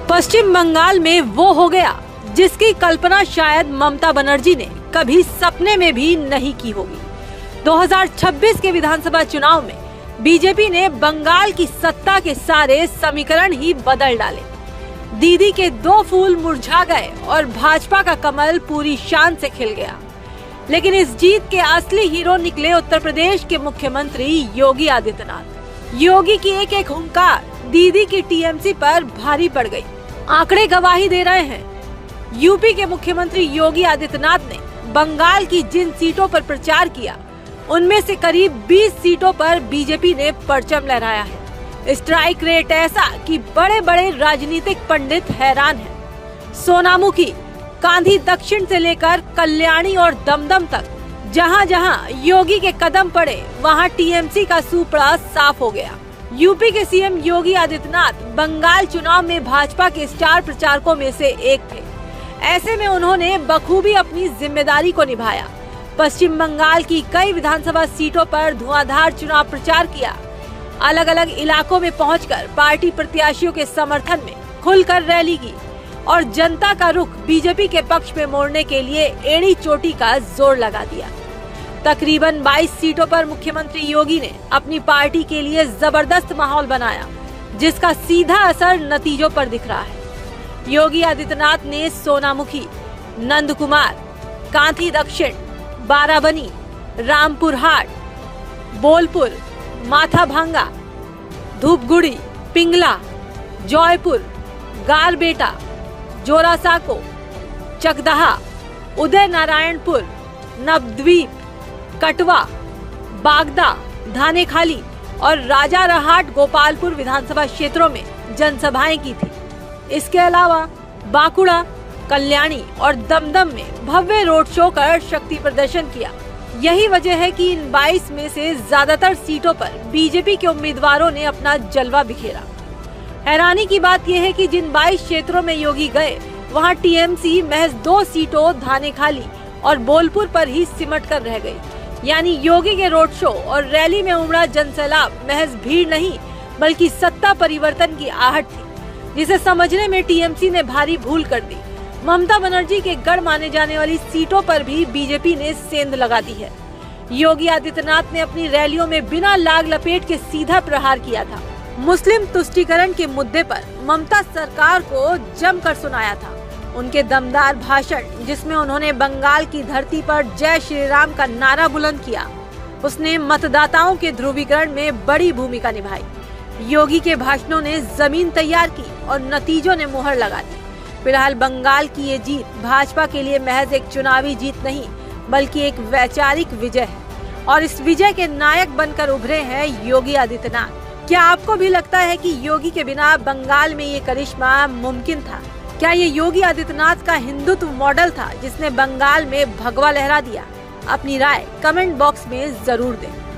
पश्चिम बंगाल में वो हो गया जिसकी कल्पना शायद ममता बनर्जी ने कभी सपने में भी नहीं की होगी। 2026 के विधानसभा चुनाव में बीजेपी ने बंगाल की सत्ता के सारे समीकरण ही बदल डाले। दीदी के 2 फूल मुरझा गए और भाजपा का कमल पूरी शान से खिल गया। लेकिन इस जीत के असली हीरो निकले उत्तर प्रदेश के मुख्यमंत्री योगी आदित्यनाथ। योगी की एक एक हुंकार दीदी की टीएमसी पर भारी पड़ गई। आंकड़े गवाही दे रहे हैं। यूपी के मुख्यमंत्री योगी आदित्यनाथ ने बंगाल की जिन सीटों पर प्रचार किया, उनमें से करीब 20 सीटों पर बीजेपी ने परचम लहराया है। स्ट्राइक रेट ऐसा कि बड़े बड़े राजनीतिक पंडित हैरान हैं। सोनामुखी, कांधी दक्षिण से लेकर कल्याणी और दमदम तक जहां जहां योगी के कदम पड़े, वहां टीएमसी का सूपड़ा साफ हो गया। यूपी के सीएम योगी आदित्यनाथ बंगाल चुनाव में भाजपा के स्टार प्रचारकों में से एक थे। ऐसे में उन्होंने बखूबी अपनी जिम्मेदारी को निभाया। पश्चिम बंगाल की कई विधानसभा सीटों पर धुआंधार चुनाव प्रचार किया। अलग अलग इलाकों में पहुंचकर पार्टी प्रत्याशियों के समर्थन में खुलकर रैली की और जनता का रुख बीजेपी के पक्ष में मोड़ने के लिए एड़ी चोटी का जोर लगा दिया। तकरीबन 22 सीटों पर मुख्यमंत्री योगी ने अपनी पार्टी के लिए जबरदस्त माहौल बनाया, जिसका सीधा असर नतीजों पर दिख रहा है। योगी आदित्यनाथ ने सोनामुखी, नंदकुमार, कांधी दक्षिण, बाराबनी, रामपुर हाट, बोलपुर, माथाभांगा, धूपगुड़ी, पिंगला, जौयपुर, गारबेटा, जोरासाको, चकदहा, उदय नारायणपुर, नवद्वीप, कटवा, बागदा, धानेखाली और राजा रहाट गोपालपुर विधानसभा क्षेत्रों में जनसभाएं की थी। इसके अलावा बांकुड़ा, कल्याणी और दमदम में भव्य रोड शो कर शक्ति प्रदर्शन किया। यही वजह है कि इन 22 में से ज्यादातर सीटों पर बीजेपी के उम्मीदवारों ने अपना जलवा बिखेरा। हैरानी की बात यह है कि जिन 22 क्षेत्रों में योगी गए, वहां टीएमसी महज 2 सीटों धानेखाली और बोलपुर पर ही सिमट कर रह गई। यानी योगी के रोड शो और रैली में उमड़ा जनसैलाब महज भीड़ नहीं, बल्कि सत्ता परिवर्तन की आहट थी, जिसे समझने में टीएमसी ने भारी भूल कर दी। ममता बनर्जी के गढ़ माने जाने वाली सीटों पर भी बीजेपी ने सेंध लगा दी है। योगी आदित्यनाथ ने अपनी रैलियों में बिना लाग लपेट के सीधा प्रहार किया था। मुस्लिम तुष्टीकरण के मुद्दे पर ममता सरकार को जमकर सुनाया था। उनके दमदार भाषण, जिसमें उन्होंने बंगाल की धरती पर जय श्री राम का नारा बुलंद किया, उसने मतदाताओं के ध्रुवीकरण में बड़ी भूमिका निभाई। योगी के भाषणों ने जमीन तैयार की और नतीजों ने मुहर लगा दी। फिलहाल बंगाल की ये जीत भाजपा के लिए महज एक चुनावी जीत नहीं, बल्कि एक वैचारिक विजय है और इस विजय के नायक बनकर उभरे हैं योगी आदित्यनाथ। क्या आपको भी लगता है कि योगी के बिना बंगाल में ये करिश्मा मुमकिन था? क्या ये योगी आदित्यनाथ का हिंदुत्व मॉडल था जिसने बंगाल में भगवा लहरा दिया? अपनी राय कमेंट बॉक्स में जरूर दें।